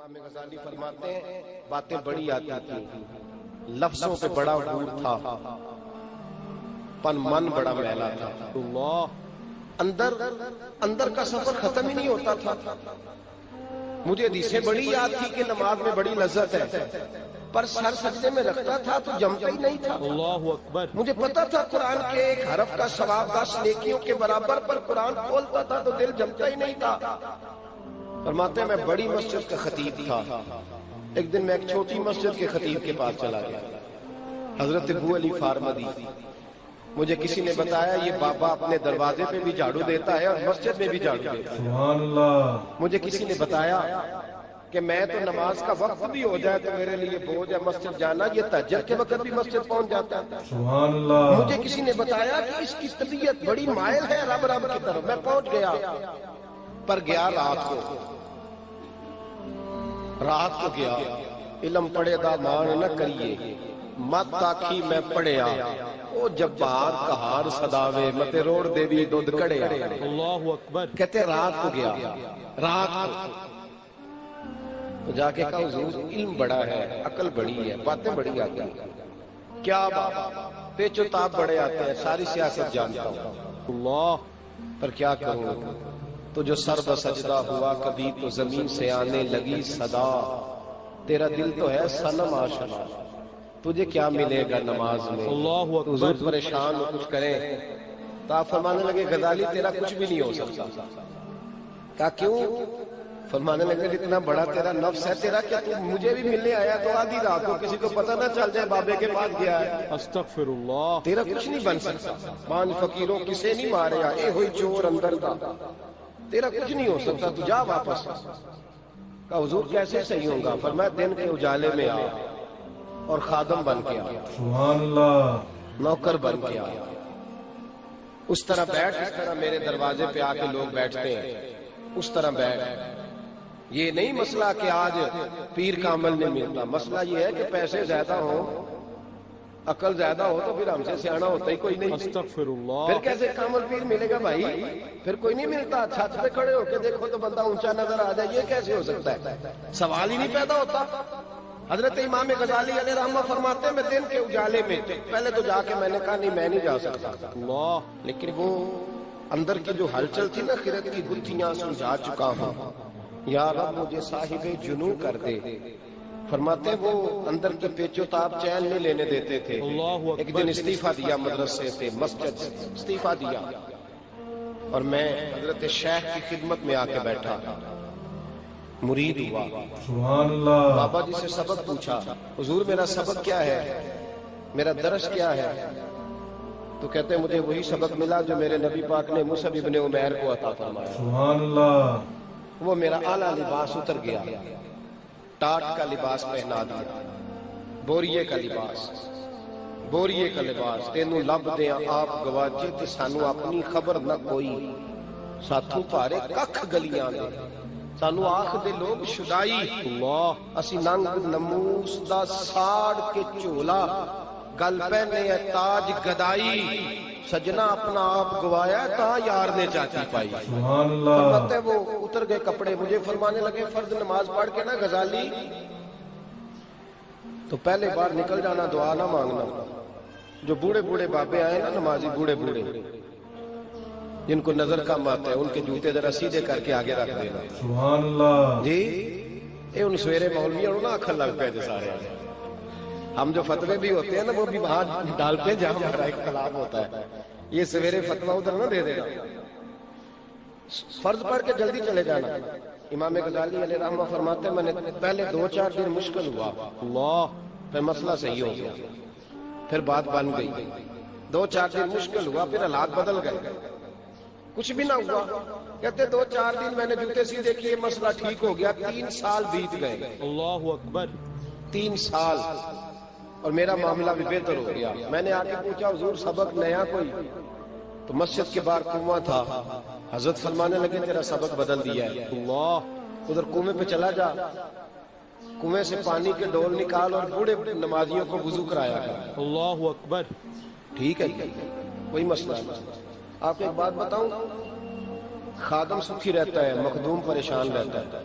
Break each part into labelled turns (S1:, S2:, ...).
S1: امام غزالی فرماتے ہیں باتیں بڑی آتی تھیں، لفظوں پہ بڑا غور تھا، پن من بڑا میلا تھا، اندر کا سفر ختم ہی نہیں ہوتا تھا۔ مجھے حدیثیں بڑی یاد تھی کہ نماز میں بڑی لذت ہے، پر سر سجدے میں رکھتا تھا تو جمتا ہی نہیں تھا۔
S2: اللہ اکبر۔
S1: مجھے پتا تھا قرآن کے ایک حرف کا ثواب 10 نیکیوں کے برابر، پر قرآن کھولتا تھا تو دل جمتا ہی نہیں تھا۔ فرماتے ہیں میں بڑی مسجد کا خطیب تھا، ایک دن میں ایک چھوٹی مسجد کے خطیب کے پاس چلا گیا، حضرت ابو علی فارمدی۔ مجھے کسی نے بتایا یہ بابا اپنے دروازے پہ بھی جھاڑو دیتا ہے اور مسجد میں بھی جھاڑو دیتا ہے۔
S2: سبحان اللہ۔
S1: مجھے کسی نے بتایا کہ میں تو نماز کا وقت بھی ہو جائے تو میرے لیے بوجھ ہے مسجد جانا، یہ تہجد کے وقت بھی مسجد پہنچ جاتا ہے۔
S2: سبحان اللہ۔
S1: مجھے کسی نے بتایا کہ اس کی طبیعت بڑی مائل ہے رب کی طرف، میں پہنچ گیا، پر گیا رات کو گیا۔ علم پڑھے دا مان نہ کریے، مت آکھی میں پڑھیا، او جبار کہار صداوے متے روڑ دے بھی دودھ کڑے۔
S2: اللہ اکبر۔
S1: کہتے رات کو گیا، رات کو جا کے کہا حضور علم بڑا ہے، عقل بڑی ہے، باتیں بڑی آتی ہیں، کیا بات پیچ و تاب بڑے آتے ہیں، ساری سیاست جانتا ہوں،
S2: اللہ
S1: پر کیا کروں؟ تو جو سر بسجدہ ہوا کبھی تو زمین سے آنے لگی صدا، تیرا دل تو ہے صنم آشنا، تجھے کیا ملے گا نماز میں؟
S2: اللہ
S1: تو حضور
S2: اکبر۔
S1: پریشان ہو کچھ کریں تو آپ فرمانے لگے غزالی تیرا کچھ بھی نہیں ہو سکتا۔ کہا کیوں؟ فرمانے لگے جتنا بڑا تیرا نفس ہے، تیرا کیا تو مجھے بھی ملنے آیا تو آدھی رات کو کسی کو پتہ نہ چل جائے بابے کے پاس گیا ہے،
S2: استغفر اللہ۔
S1: تیرا کچھ نہیں بن سکتا۔ پانچ فقیروں کسے نہیں مارے گا، اے ہوئی چور اندر کا، تیرا کچھ نہیں ہو سکتا، تو جا واپس۔ کہا حضور کیسے صحیح ہوگا؟ فرمایا دن کے اجالے میں آ اور خادم بن کے آ،
S2: سبحان اللہ۔
S1: نوکر بن کے آ، اس طرح بیٹھ جس طرح میرے دروازے پہ آ کے لوگ بیٹھتے ہیں، اس طرح بیٹھ۔ یہ نہیں مسئلہ کہ آج پیر کا عمل نہیں ملتا، مسئلہ یہ ہے کہ پیسے زیادہ ہوں، عقل زیادہ ہو تو پھر ہم سے سیانا ہوتا ہی کوئی نہیں۔
S2: استغفر اللہ۔
S1: پھر کیسے کامل پیر ملے گا بھائی؟ پھر کوئی نہیں ملتا۔ چھت پہ کھڑے ہو کے دیکھو تو بندہ اونچا نظر آ جائے، یہ کیسے ہو سکتا ہے؟ سوال ہی نہیں پیدا ہوتا۔ حضرت امام غزالی علیہ رحمہ فرماتے ہیں میں دن کے اجالے میں، پہلے تو جا کے میں نے کہا نہیں میں نہیں جا سکتا،
S2: اللہ۔
S1: لیکن وہ اندر کی جو ہلچل تھی نا، خرد کی گتھیاں سلجھا چکا ہوں، یا رب مجھے صاحب جنوں کر دے۔ فرماتے وہ اندر کی پیچ و تاب چین نہیں لینے دیتے تھے۔
S2: اللہ اکبر۔
S1: ایک دن استعفیٰ دیا مدرسے سے، مسجد سے استعفیٰ دیا، اور میں حضرت شیخ کی خدمت میں آ کے بیٹھا، مرید ہوا۔
S2: سبحان اللہ۔
S1: بابا جی سے سبق پوچھا، حضور میرا سبق کیا ہے، میرا درس کیا ہے؟ تو کہتے ہیں مجھے وہی سبق ملا جو میرے نبی پاک نے مصعب ابن عمیر کو عطا فرمایا۔
S2: سبحان اللہ۔
S1: وہ میرا اعلیٰ لباس اتر گیا، ٹاٹ کا لباس پہنا دیا، بوریے کا لباس، تینوں لب دیاں آپ گواچے تے سانو اپنی خبر نہ کوئی، ساتھوں پارے ککھ گلیاں دے، سانو آکھ دے لوگ شدائی،
S2: اللہ۔
S1: اسی ننگ نموس دا ساڑ کے چولا، گل پہنے ہے تاج گدائی، سجنا اپنا آپ گوایا تا یار نے چاچی پائی۔
S2: سبحان اللہ۔
S1: فرماتے وہ اتر گئے کپڑے، مجھے فرمانے لگے فرض نماز پڑھ کے نا غزالی تو پہلے بار نکل جانا، دعا نہ مانگنا۔ جو بوڑھے بوڑھے بابے آئے نا نمازی، بوڑھے جن کو نظر کم آتا ہے، ان کے جوتے ذرا سیدھے کر کے آگے رکھ دینا۔
S2: سبحان اللہ۔
S1: جی اے ان سویرے مولوی اور نا اکھر لگ پہ سارے، ہم جو فتوے بھی ہوتے ہیں نا وہ بھی وہاں ڈالتے ہیں جہاں ہمارا اختلاف ہوتا ہے، یہ سویرے فتویٰ ادھر نہ دے دینا، فرض پڑھ کے جلدی چلے جانا۔ امام غزالی علیہ رحمہ فرماتے ہیں میں نے پہلے 2-4 دن مشکل ہوا،
S2: اللہ۔
S1: پھر مسئلہ صحیح ہو گیا، پھر بات بن گئی۔ 2-4 دن مشکل ہوا، پھر حالات بدل گئے، کچھ بھی نہ ہوا۔ کہتے 2-4 دن میں نے جوتے سیدھے کیے، مسئلہ ٹھیک ہو گیا۔ 3 سال بیت گئے،
S2: اللہ اکبر۔
S1: 3 سال، اور میرا معاملہ بھی بہتر ہو گیا۔ میں نے آ کے پوچھا حضور سبق نیا کوئی؟ تو مسجد کے باہر کنواں تھا، حضرت فرمانے لگے تیرا سبق بدل دیا ہے،
S2: اللہ۔
S1: ادھر کنویں پہ چلا جا، کنویں سے پانی کے ڈول نکال اور بوڑھے نمازیوں کو وضو کرایا کر۔
S2: اللہ اکبر۔
S1: ٹھیک ہے، کوئی مسئلہ نہیں۔ آپ کو ایک بات بتاؤں، خادم سکھی رہتا ہے، مخدوم پریشان رہتا ہے۔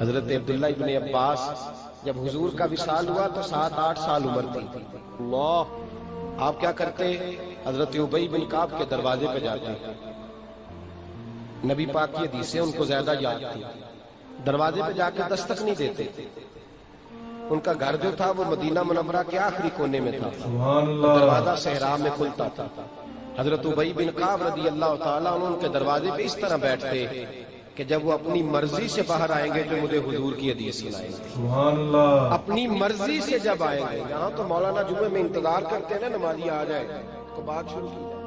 S1: حضرت عبداللہ ابن عباس جب حضور کا وصال ہوا تو 7-8 سال عمر تھی.
S2: اللہ.
S1: آپ کیا کرتے؟ حضرت ابی بن کعب کے دروازے پہ جاتے. نبی پاک کی حدیثیں ان کو زیادہ یاد تھی. دروازے پہ جا کے دستک نہیں دیتے. ان کا گھر جو تھا وہ مدینہ منورہ کے آخری کونے میں تھا.
S2: سبحان اللہ.
S1: دروازہ صحرا میں کھلتا تھا. حضرت ابی بن کعب رضی اللہ تعالیٰ عنہ ان کے دروازے پہ اس طرح بیٹھتے کہ جب وہ اپنی مرضی سے باہر آئیں گے تو مجھے حضور کی حدیث سنائیں گے.
S2: سبحان اللہ.
S1: اپنی مرضی سے جب آئیں گے. یہاں تو مولانا جمعے میں انتظار کرتے ہیں نا نمازی آ جائے تو بات شروع کی جائے.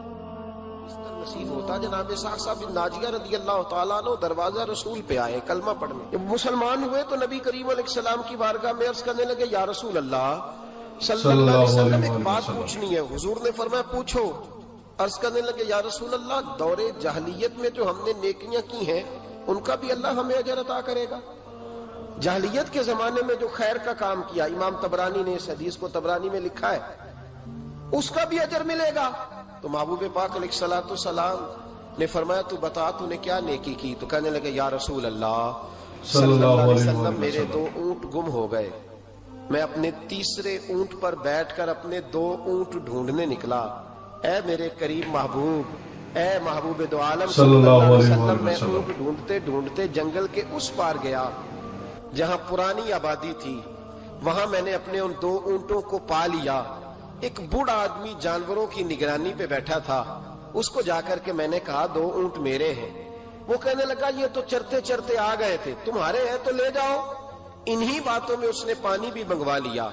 S1: اس طرح نصیب ہوتا. جناب اسحاق صاحب بن ناجیہ رضی اللہ تعالیٰ عنہ دروازہ رسول پہ آئے کلمہ پڑھنے. جب مسلمان ہوئے تو نبی کریم علیہ السلام کی بارگاہ میں عرض کرنے لگے یا رسول اللہ صلی اللہ علیہ وسلم ایک بات پوچھنی ہے. حضور نے فرمایا پوچھو. عرض کرنے لگے یا رسول اللہ دور جاہلیت میں جو ہم نے نیکیاں کی ہیں ان کا بھی اللہ ہمیں اجر عطا کرے گا؟ جاہلیت کے زمانے میں جو خیر کا کام کیا، امام طبرانی نے اس حدیث کو طبرانی میں لکھا ہے، اس کا بھی اجر ملے گا. تو محبوب پاک علیہ الصلوۃ والسلام نے فرمایا تو بتا تو نے کیا نیکی کی؟ تو کہنے لگے یا رسول اللہ صلی اللہ علیہ وسلم میرے 2 اونٹ گم ہو گئے. میں اپنے تیسرے اونٹ پر بیٹھ کر اپنے 2 اونٹ ڈھونڈنے نکلا. اے میرے قریب محبوب، اے محبوب دو عالم صلی اللہ علیہ وسلم، میں اونٹ ڈھونڈتے ڈھونڈتے جنگل کے اس پار گیا جہاں پرانی آبادی تھی. وہاں میں نے اپنے ان 2 اونٹوں کو پا لیا. ایک بوڑھا آدمی جانوروں کی نگرانی پہ بیٹھا تھا. اس کو جا کر کے میں نے کہا 2 اونٹ میرے ہیں. وہ کہنے لگا یہ تو چرتے چرتے آ گئے تھے، تمہارے ہیں تو لے جاؤ. انہی باتوں میں اس نے پانی بھی منگوا لیا.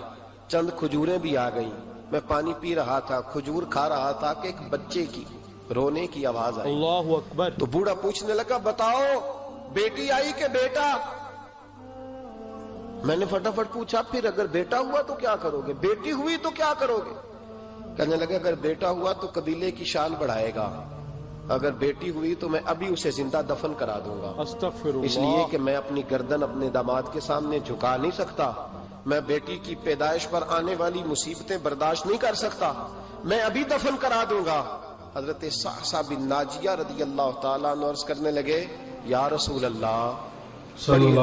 S1: چند کھجوریں بھی آ گئیں. میں پانی پی رہا تھا، کھجور کھا رہا تھا کہ ایک بچے کی رونے کی آواز آئی.
S2: اللہ اکبر.
S1: تو بوڑھا پوچھنے لگا بتاؤ بیٹی آئی کہ بیٹا؟ میں نے فٹافٹ پوچھا پھر اگر بیٹا ہوا تو کیا کرو گے، بیٹی ہوئی تو کیا کرو گے؟ کہنے لگا اگر بیٹا ہوا تو قبیلے کی شان بڑھائے گا، اگر بیٹی ہوئی تو میں ابھی اسے زندہ دفن کرا دوں گا.
S2: استغفر اللہ.
S1: اس لیے کہ میں اپنی گردن اپنے داماد کے سامنے جھکا نہیں سکتا. میں بیٹی کی پیدائش پر آنے والی مصیبتیں برداشت نہیں کر سکتا. میں ابھی دفن کرا دوں گا. حضرت صاحب بن ناجیہ رضی اللہ تعالیٰ عنہ عرض کرنے لگے یا رسول اللہ صلی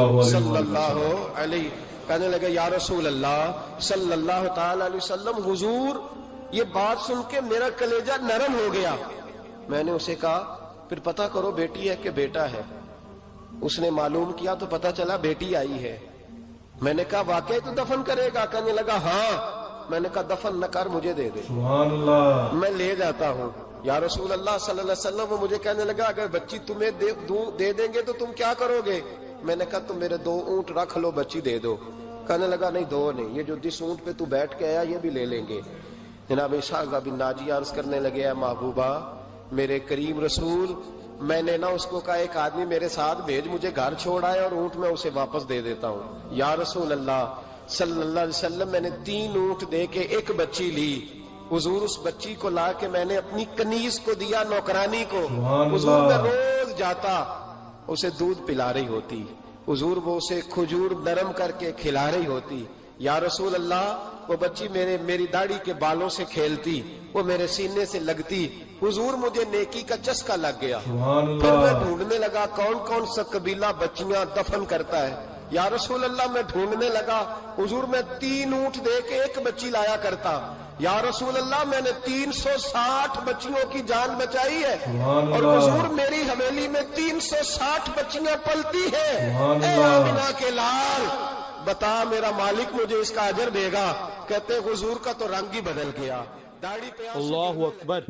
S1: اللہ علیہ، کہنے لگے یا رسول اللہ صلی اللہ تعالیٰ علیہ وسلم حضور یہ بات سن کے میرا کلیجہ نرم ہو گیا. میں نے اسے کہا پھر پتہ کرو بیٹی ہے کہ بیٹا ہے. اس نے معلوم کیا تو پتہ چلا بیٹی آئی ہے. میں نے کہا واقعی تو دفن کرے گا؟ کہنے لگا ہاں. میں نے کہا دفن نہ کر مجھے دے دے،
S2: سبحان اللہ.
S1: میں لے جاتا ہوں. یا رسول اللہ صلی اللہ علیہ وسلم وہ مجھے کہنے لگا اگر بچی تمہیں دے دیں گے تو تم کیا کرو گے؟ میں نے کہا تم میرے 2 اونٹ رکھ لو، بچی دے دو. کہنے لگا نہیں 2 نہیں، یہ جو جس اونٹ پہ تو بیٹھ کے آیا یہ بھی لے لیں گے. جناب اسحاق بن ناجیہ عرض کرنے لگے اے محبوبہ میرے کریم رسول، میں نے نا اس کو کہا ایک آدمی میرے ساتھ بھیج، مجھے گھر چھوڑ آئے اور اونٹ میں اسے واپس دے دیتا ہوں. یا رسول اللہ صلی اللہ علیہ وسلم میں نے 3 اونٹ دے کے 1 بچی لی. حضور اس بچی کو لا کے میں نے اپنی کنیز کو دیا، نوکرانی کو. حضور میں روز جاتا اسے دودھ پلا رہی ہوتی. حضور وہ اسے کھجور نرم کر کے کھلا رہی ہوتی. یا رسول اللہ وہ بچی میری داڑھی کے بالوں سے کھیلتی، وہ میرے سینے سے لگتی. حضور مجھے نیکی کا چسکا لگ گیا. پھر میں ڈھونڈنے لگا کون کون سا قبیلہ بچیاں دفن کرتا ہے. یا رسول اللہ میں ڈھونڈنے لگا. حضور میں 3 اونٹ دے کے 1 بچی لایا کرتا. یا رسول اللہ میں نے 360 بچیوں کی جان بچائی ہے اور حضور میری حویلی میں 360 بچیاں پلتی ہیں. اے آمنہ کے لال بتا میرا مالک مجھے اس کا اجر دے گا؟ کہتے حضور کا تو رنگ ہی بدل گیا. داڑھی پہ
S2: اللہ اکبر.